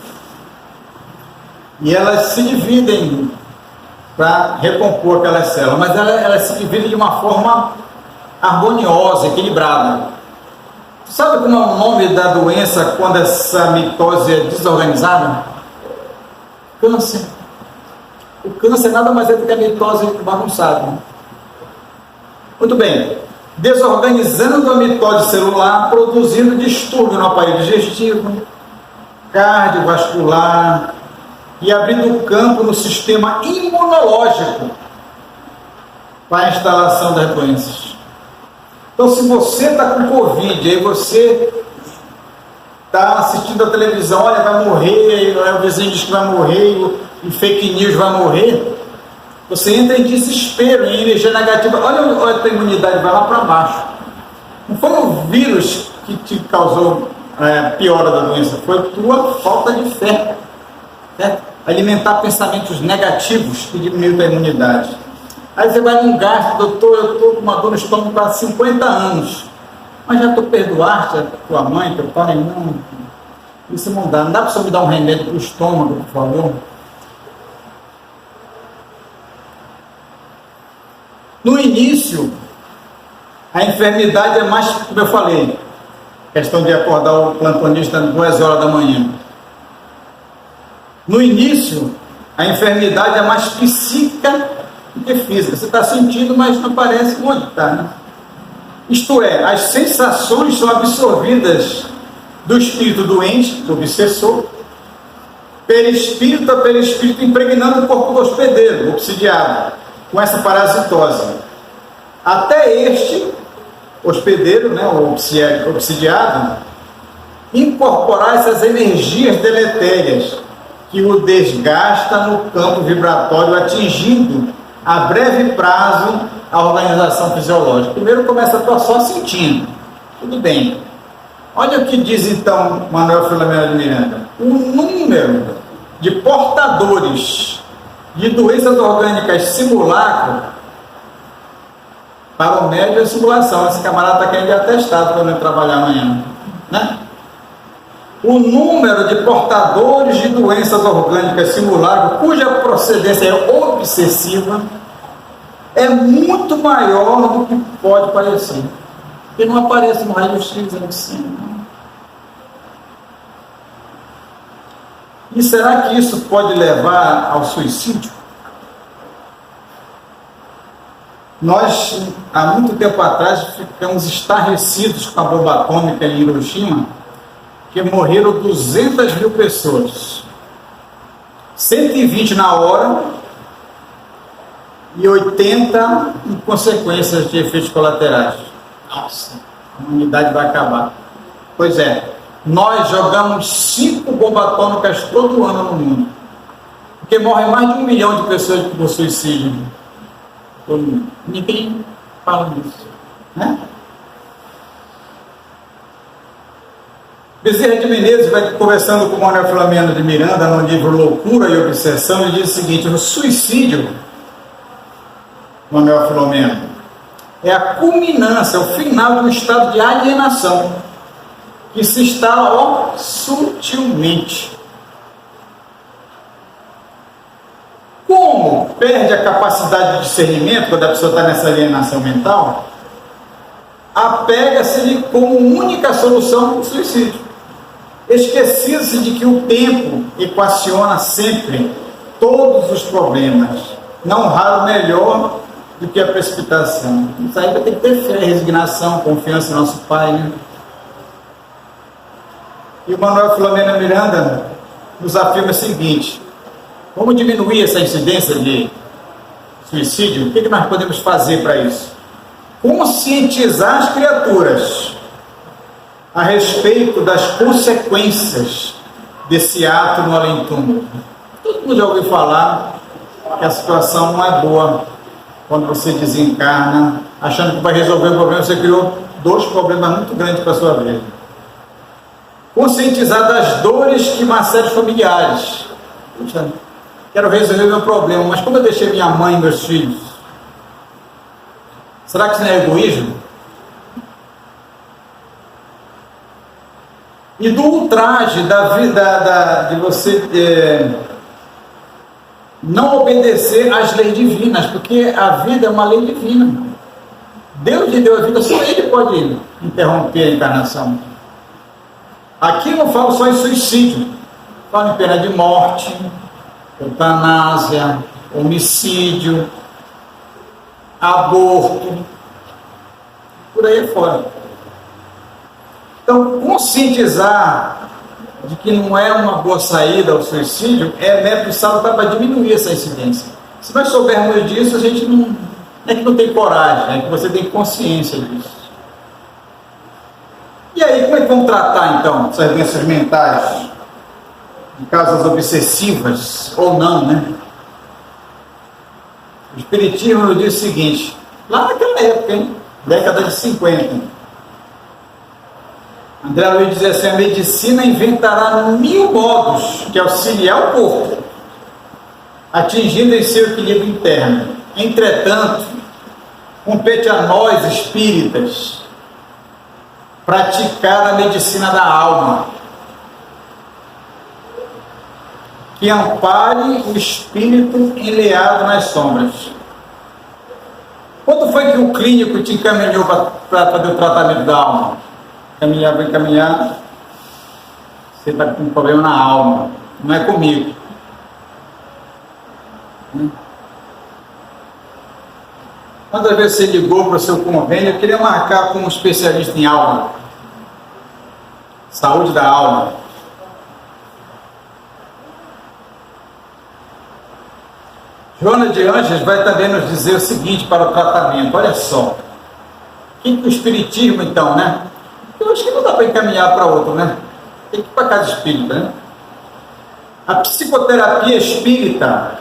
E elas se dividem para recompor aquelas células, mas elas se dividem de uma forma harmoniosa, equilibrada. Sabe como é o nome da doença quando essa mitose é desorganizada? Câncer. O câncer nada mais é do que a mitose bagunçada. Muito bem. Desorganizando a mitose celular, produzindo distúrbio no aparelho digestivo, cardiovascular e abrindo campo no sistema imunológico para a instalação das doenças. Então, se você está com Covid, aí você está assistindo a televisão, olha, vai morrer, o vizinho diz que vai morrer, e fake news vai morrer, você entra em desespero, em energia negativa. Olha a tua imunidade, vai lá para baixo. Não foi o vírus que te causou piora da doença, foi a tua falta de fé. Alimentar pensamentos negativos que diminuem a tua imunidade. Aí você vai num gasto, doutor, eu estou com uma dor no estômago há 50 anos. Mas já tu perdoaste a tua mãe, teu pai? Não. Isso não dá. Não dá para você me dar um remédio para o estômago, por favor? No início, a enfermidade é mais, como eu falei, questão de acordar o plantonista às 2 horas da manhã. No início, a enfermidade é mais psíquica do que física. Você está sentindo, mas não parece onde está, né? Isto é, as sensações são absorvidas do espírito doente, do obsessor, perispírito a perispírito, impregnando o corpo do hospedeiro, obsidiado, com essa parasitose. Até este hospedeiro, né, o obsidiado, incorporar essas energias deletérias que o desgasta no campo vibratório, atingindo a breve prazo a organização fisiológica. Primeiro começa a atuar só sentindo. Tudo bem. Olha o que diz então Manuel Filomeno de Miranda. O número de portadores de doenças orgânicas simulacro, para o médio é simulação. Esse camarada está querendo de atestado para não trabalhar amanhã, né? O número de portadores de doenças orgânicas simulacro, cuja procedência é obsessiva, é muito maior do que pode parecer. Porque não aparece no raio-x ali de cima. E será que isso pode levar ao suicídio? Nós, há muito tempo atrás, ficamos estarrecidos com a bomba atômica em Hiroshima, que morreram 200 mil pessoas. 120 na hora e 80 em consequências de efeitos colaterais. Nossa, a humanidade vai acabar. Pois é, nós jogamos 5 bombas atômicas todo ano no mundo. Porque morrem mais de 1 milhão de pessoas por suicídio. Ninguém fala disso, né? Bezerra de Menezes vai conversando com o Manuel Filomeno de Miranda no livro Loucura e Obsessão e diz o seguinte: o suicídio, Manuel Filomeno, é a culminância, o final de um estado de alienação que se instala sutilmente. Como perde a capacidade de discernimento quando a pessoa está nessa alienação mental, apega-se como única solução para o suicídio. Esquecido-se de que o tempo equaciona sempre todos os problemas, não raro melhor do que a precipitação. Isso aí vai ter que ter fé, resignação, confiança no nosso Pai, né? E o Manuel Filomeno Miranda nos afirma o seguinte: vamos diminuir essa incidência de suicídio? O que nós podemos fazer para isso? Conscientizar as criaturas a respeito das consequências desse ato no além-túmulo. Todo mundo já ouviu falar que a situação não é boa quando você desencarna, achando que vai resolver o problema, você criou 2 problemas muito grandes para a sua vida. Conscientizar das dores que maceram familiares. Puxa, quero resolver meu problema, mas como eu deixei minha mãe e meus filhos? Será que isso não é egoísmo? E do ultraje da vida, de você não obedecer às leis divinas, porque a vida é uma lei divina. Deus lhe deu a vida, só Ele pode interromper a encarnação. Aqui eu não falo só em suicídio, falo em pena de morte, eutanásia, homicídio, aborto, por aí fora. Então, conscientizar de que não é uma boa saída o suicídio é método salutar para diminuir essa incidência. Se nós soubermos disso, a gente não é que não tem coragem, é que você tem consciência disso. E aí, como é que vamos tratar então essas doenças mentais, de causas obsessivas ou não, né? O Espiritismo nos diz o seguinte, lá naquela época, hein? Década de 50, André Luiz dizia assim: a medicina inventará 1000 modos de auxiliar o corpo, atingindo em seu equilíbrio interno. Entretanto, compete a nós, espíritas, praticar a medicina da alma, que ampare o espírito enleado nas sombras. Quando foi que o clínico te encaminhou para fazer o tratamento da alma? Vai encaminhar, você está com um problema na alma, não é comigo. Quantas vezes você ligou para o seu convênio, eu queria marcar com um especialista em alma, saúde da alma. Joana de Anjos vai também nos dizer o seguinte para o tratamento, olha só. O espiritismo então, né? Eu acho que não dá para encaminhar para outro, né? Tem que ir para casa espírita, né? A psicoterapia espírita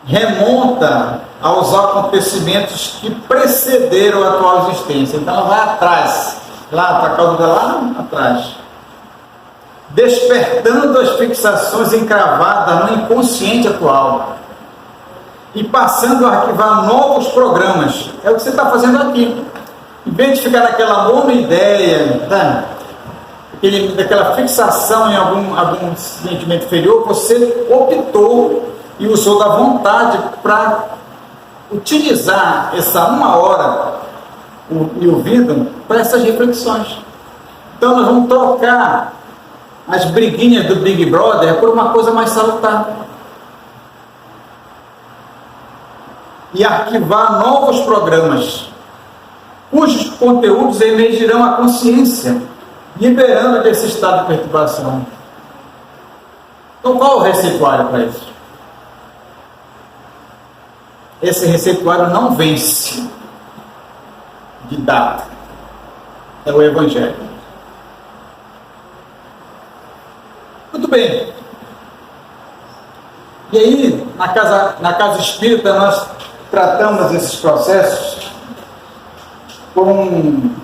remonta aos acontecimentos que precederam a atual existência. Então ela vai atrás, lá para a causa dela, lá atrás, despertando as fixações encravadas no inconsciente atual e passando a arquivar novos programas. É o que você está fazendo aqui. Em vez de ficar naquela monoideia, tá? Daquela fixação em algum sentimento inferior, você optou e usou da vontade para utilizar essa 1 hora e o vida para essas reflexões. Então nós vamos trocar as briguinhas do Big Brother por uma coisa mais salutar e arquivar novos programas cujos conteúdos emergirão à consciência, liberando desse estado de perturbação. Então qual é o receituário para isso? Esse receituário não vence de data. É o Evangelho. Muito bem. E aí, na casa espírita, nós tratamos esses processos por um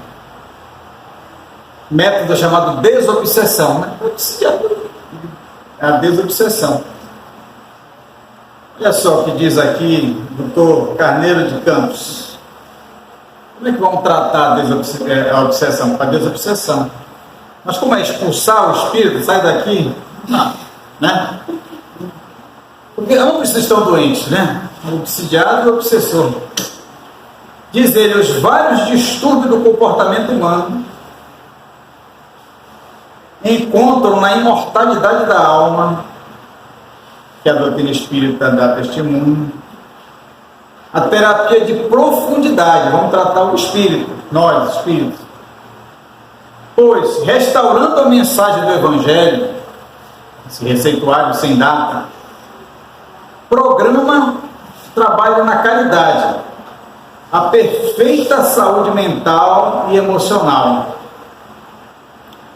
método chamado desobsessão, né? A desobsessão. Olha só o que diz aqui Dr. Carneiro de Campos. Como é que vamos tratar a obsessão? A desobsessão. Mas como é expulsar o espírito, sai daqui? Não, né? Porque ambos estão doentes, né? O obsidiado e o obsessor. Diz ele, os vários distúrbios do comportamento humano encontram na imortalidade da alma, que a doutrina espírita dá testemunho, a terapia de profundidade. Vamos tratar o espírito, nós, espíritos. Pois, restaurando a mensagem do Evangelho, esse receituário sem data, programa trabalho na caridade, a perfeita saúde mental e emocional.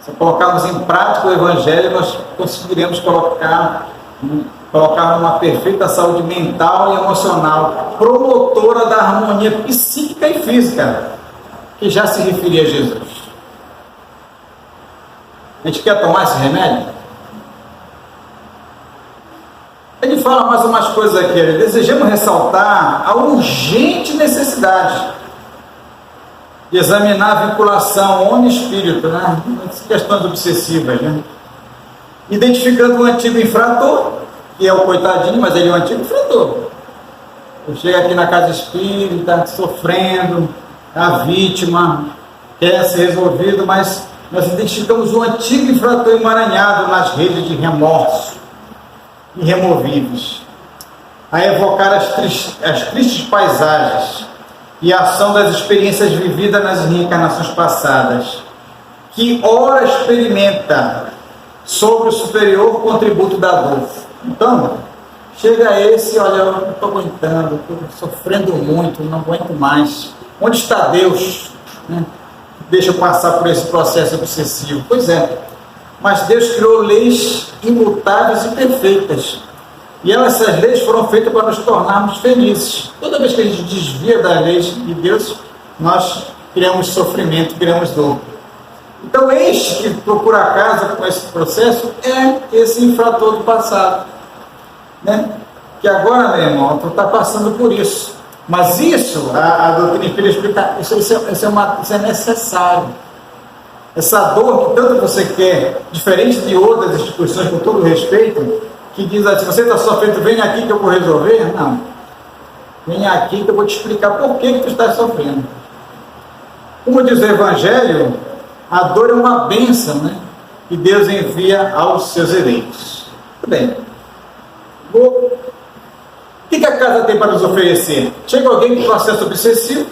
Se colocarmos em prática o Evangelho, nós conseguiremos colocar uma perfeita saúde mental e emocional, promotora da harmonia psíquica e física, que já se referia a Jesus. A gente quer tomar esse remédio? Ele fala mais umas coisas aqui. Desejamos ressaltar a urgente necessidade de examinar a vinculação homem-espírito, né? Essas questões obsessivas, né? Identificando o antigo infrator, que é o coitadinho, mas ele é o antigo infrator. Eu chego aqui na casa espírita, sofrendo, a vítima, quer ser resolvido, mas nós identificamos o antigo infrator emaranhado nas redes de remorso irremovíveis, a evocar as tristes paisagens e a ação das experiências vividas nas reencarnações passadas, que ora experimenta sobre o superior contributo da dor. Então, chega esse, olha, eu não estou aguentando, estou sofrendo muito, não aguento mais. Onde está Deus? Né? Deixa eu passar por esse processo obsessivo. Pois é, mas Deus criou leis imutáveis e perfeitas. E essas leis foram feitas para nos tornarmos felizes. Toda vez que a gente desvia das leis de Deus, nós criamos sofrimento, criamos dor. Então, este que procura a casa com esse processo é esse infrator do passado, né? Que agora, meu irmão, tu está passando por isso. Mas isso, a doutrina espírita explica, isso é necessário. Essa dor que tanto você quer, diferente de outras instituições, com todo respeito, que diz assim, você está sofrendo, vem aqui que eu vou resolver. Não. Vem aqui que eu vou te explicar por que tu estás sofrendo. Como diz o Evangelho, a dor é uma bênção, né? Que Deus envia aos seus eleitos. Muito bem. O que a casa tem para nos oferecer? Chega alguém com processo obsessivo,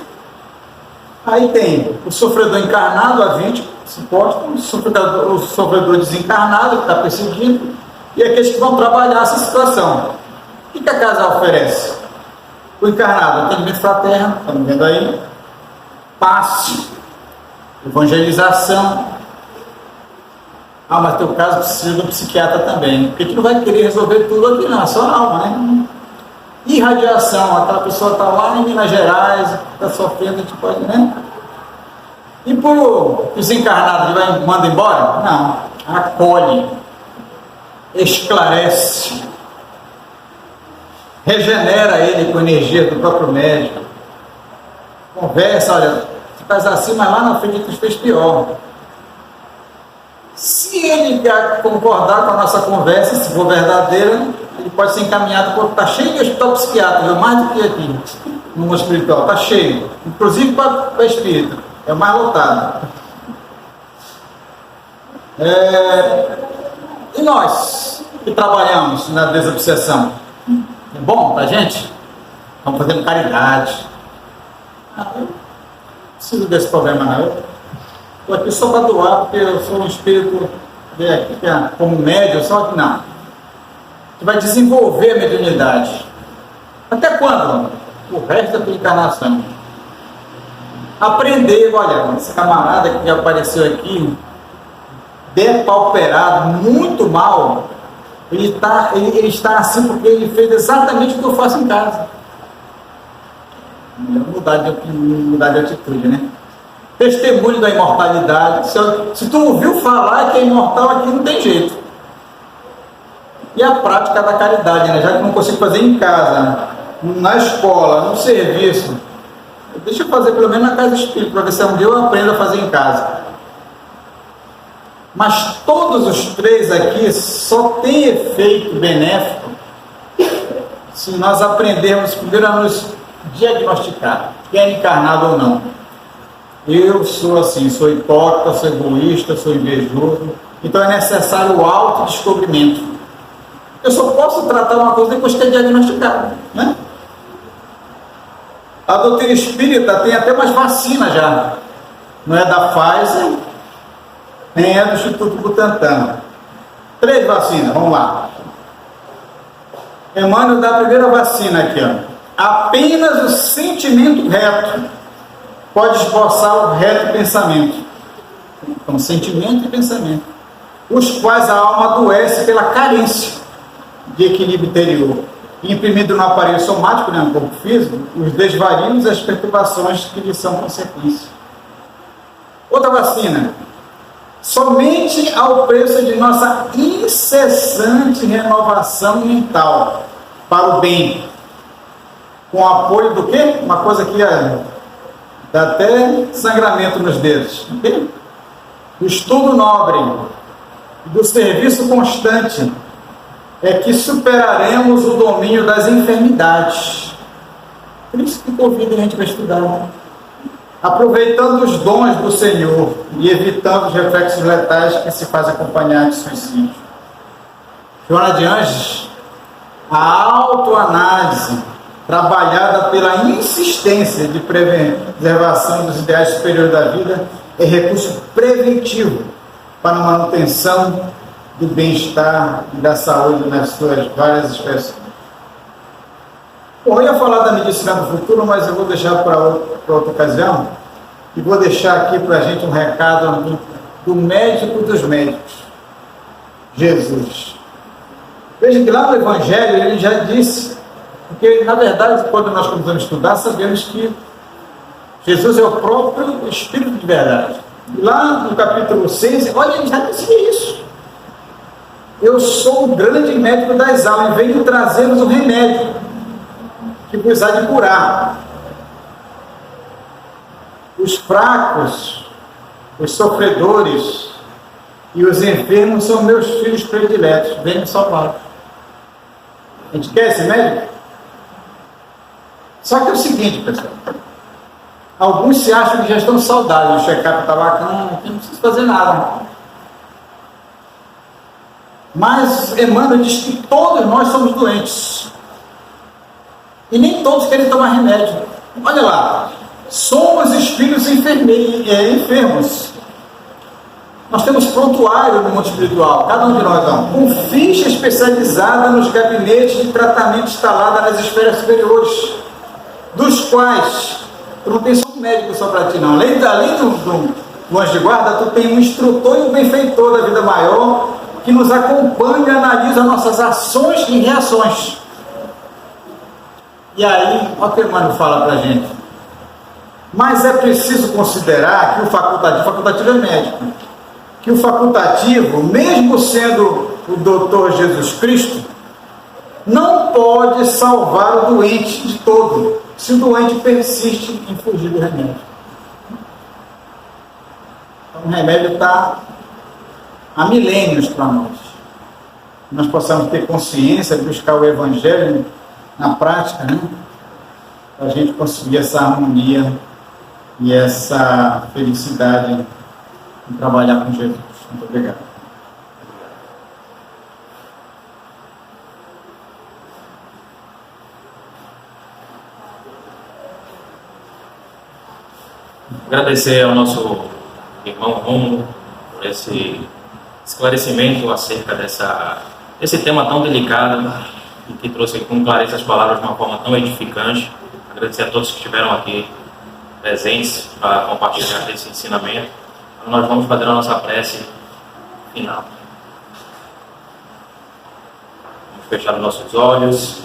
aí tem o sofredor encarnado, a vítima, suporte, o sofredor desencarnado, que está perseguindo, e aqueles que vão trabalhar essa situação. O que a casa oferece? O encarnado, atendimento fraterno, estamos vendo aí, passe, evangelização. Ah, mas teu caso precisa do psiquiatra também, porque tu não vai querer resolver tudo aqui não, é só a alma, né? Irradiação, aquela pessoa está lá em Minas Gerais, está sofrendo, a gente pode, né? E por desencarnado, ele manda embora? Não, acolhe, esclarece, regenera ele com energia do próprio médico, conversa, olha, você faz assim, mas lá na frente tu fez pior. Se ele concordar com a nossa conversa, se for verdadeira, ele pode ser encaminhado, porque está cheio de hospital psiquiátrico, mais do que aqui, no mundo espiritual, está cheio, inclusive para espírito, é o mais lotado. E nós, que trabalhamos na desobsessão, é bom para a gente? Estamos fazendo caridade. Eu não preciso desse problema não. Estou aqui só para doar, porque eu sou um espírito como médium, só que não. Você vai desenvolver a mediunidade. Até quando? O resto da encarnação. Aprender, olha, esse camarada que apareceu aqui, depauperado, muito mal, ele está assim porque ele fez exatamente o que eu faço em casa. Mudar de atitude, né? Testemunho da imortalidade. Se tu ouviu falar que é imortal, aqui não tem jeito. E a prática da caridade, né? Já que não consigo fazer em casa, na escola, no serviço, deixa eu fazer pelo menos na casa espírita, para ver se um dia eu aprendo a fazer em casa. Mas todos os três aqui só tem efeito benéfico se nós aprendermos primeiro a nos diagnosticar, quer encarnado ou não. Eu sou assim, sou hipócrita, sou egoísta, sou invejoso, então é necessário o autodescobrimento. Eu só posso tratar uma coisa depois que é diagnosticado, né? A doutrina espírita tem até umas vacinas já, não é da Pfizer, nem é do Instituto Butantan. 3 vacinas, vamos lá. Emmanuel dá a primeira vacina aqui, ó. Apenas o sentimento reto pode esboçar o reto pensamento. Então, sentimento e pensamento, os quais a alma adoece pela carência de equilíbrio interior, imprimido no aparelho somático, né, no corpo físico, os desvarios e as perturbações que lhe são consequência. Outra vacina. Somente ao preço de nossa incessante renovação mental para o bem, com apoio do quê? Uma coisa que dá até sangramento nos dedos. Okay? Do estudo nobre, do serviço constante, é que superaremos o domínio das enfermidades. Por isso que convido a gente para estudar. Aproveitando os dons do Senhor e evitando os reflexos letais que se fazem acompanhar de suicídio. Joana de Anjos, a autoanálise trabalhada pela insistência de preservação dos ideais superiores da vida é recurso preventivo para a manutenção do bem-estar e da saúde nas suas várias expressões. Bom, eu ia falar da medicina do futuro, mas eu vou deixar para outra ocasião e vou deixar aqui para a gente um recado do médico dos médicos, Jesus. Veja que lá no Evangelho ele já disse, porque na verdade quando nós começamos a estudar sabemos que Jesus é o próprio Espírito de verdade. E lá no capítulo 6, olha, ele já disse isso. Eu sou o grande médico das almas e venho trazer-vos o remédio que vos há de curar. Os fracos, os sofredores e os enfermos são meus filhos prediletos, venham salvar. A gente quer esse médico? Só que é o seguinte, pessoal. Alguns se acham que já estão saudáveis, o check-up está bacana, não precisa fazer nada. Mas Emmanuel diz que todos nós somos doentes. E nem todos querem tomar remédio. Olha lá, somos espíritos enfermos. Nós temos prontuário no mundo espiritual, cada um de nós, com ficha especializada nos gabinetes de tratamento instalada nas esferas superiores, dos quais tu não tem só um médico só para ti, não. Além do anjo de guarda, tu tem um instrutor e um benfeitor da vida maior que nos acompanha e analisa nossas ações e reações. E aí, olha o que o Emmanuel fala para a gente. Mas é preciso considerar que o facultativo é médico, que o facultativo, mesmo sendo o doutor Jesus Cristo, não pode salvar o doente de todo, se o doente persiste em fugir do remédio. Então, o remédio está há milênios para nós. Nós possamos ter consciência, buscar o Evangelho na prática, né? Para a gente conseguir essa harmonia e essa felicidade em trabalhar com Jesus. Muito obrigado. Agradecer ao nosso irmão Rômulo por esse esclarecimento acerca desse tema tão delicado e que trouxe com clareza as palavras de uma forma tão edificante. Agradecer a todos que estiveram aqui presentes para compartilhar desse ensinamento. Nós vamos fazer a nossa prece final. Vamos fechar os nossos olhos,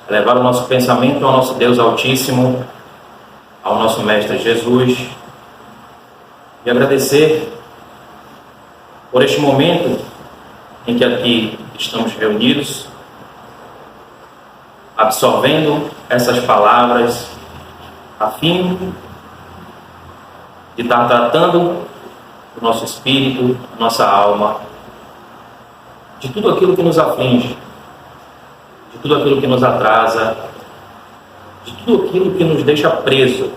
elevar o nosso pensamento ao nosso Deus Altíssimo, ao nosso Mestre Jesus, e agradecer por este momento em que aqui estamos reunidos, absorvendo essas palavras, a fim de estar tratando o nosso espírito, a nossa alma, de tudo aquilo que nos aflige, de tudo aquilo que nos atrasa, de tudo aquilo que nos deixa preso.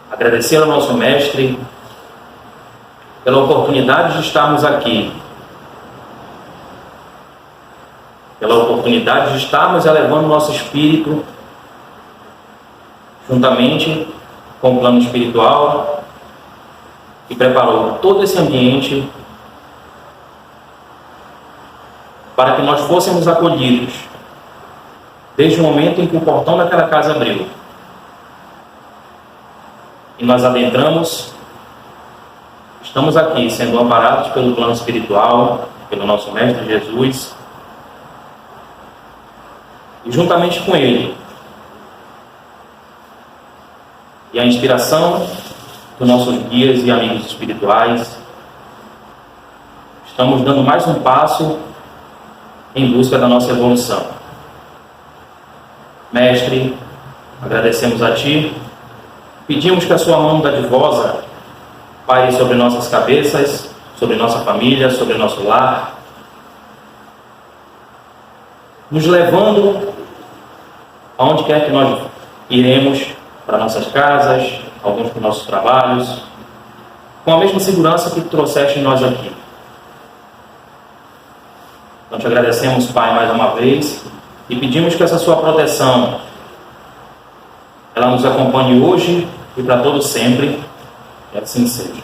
Agradecer ao nosso Mestre pela oportunidade de estarmos aqui, pela oportunidade de estarmos elevando o nosso espírito juntamente com o plano espiritual, que preparou todo esse ambiente para que nós fôssemos acolhidos desde o momento em que o portão daquela casa abriu e nós adentramos. Estamos aqui sendo amparados pelo plano espiritual, pelo nosso Mestre Jesus, e juntamente com Ele e a inspiração dos nossos guias e amigos espirituais, estamos dando mais um passo em busca da nossa evolução. Mestre, agradecemos a Ti, pedimos que a Sua mão dadivosa paire sobre nossas cabeças, sobre nossa família, sobre nosso lar, nos levando aonde quer que nós iremos, para nossas casas, alguns para nossos trabalhos, com a mesma segurança que trouxeste nós aqui. Então te agradecemos, Pai, mais uma vez, e pedimos que essa Sua proteção ela nos acompanhe hoje e para todo sempre, e assim seja.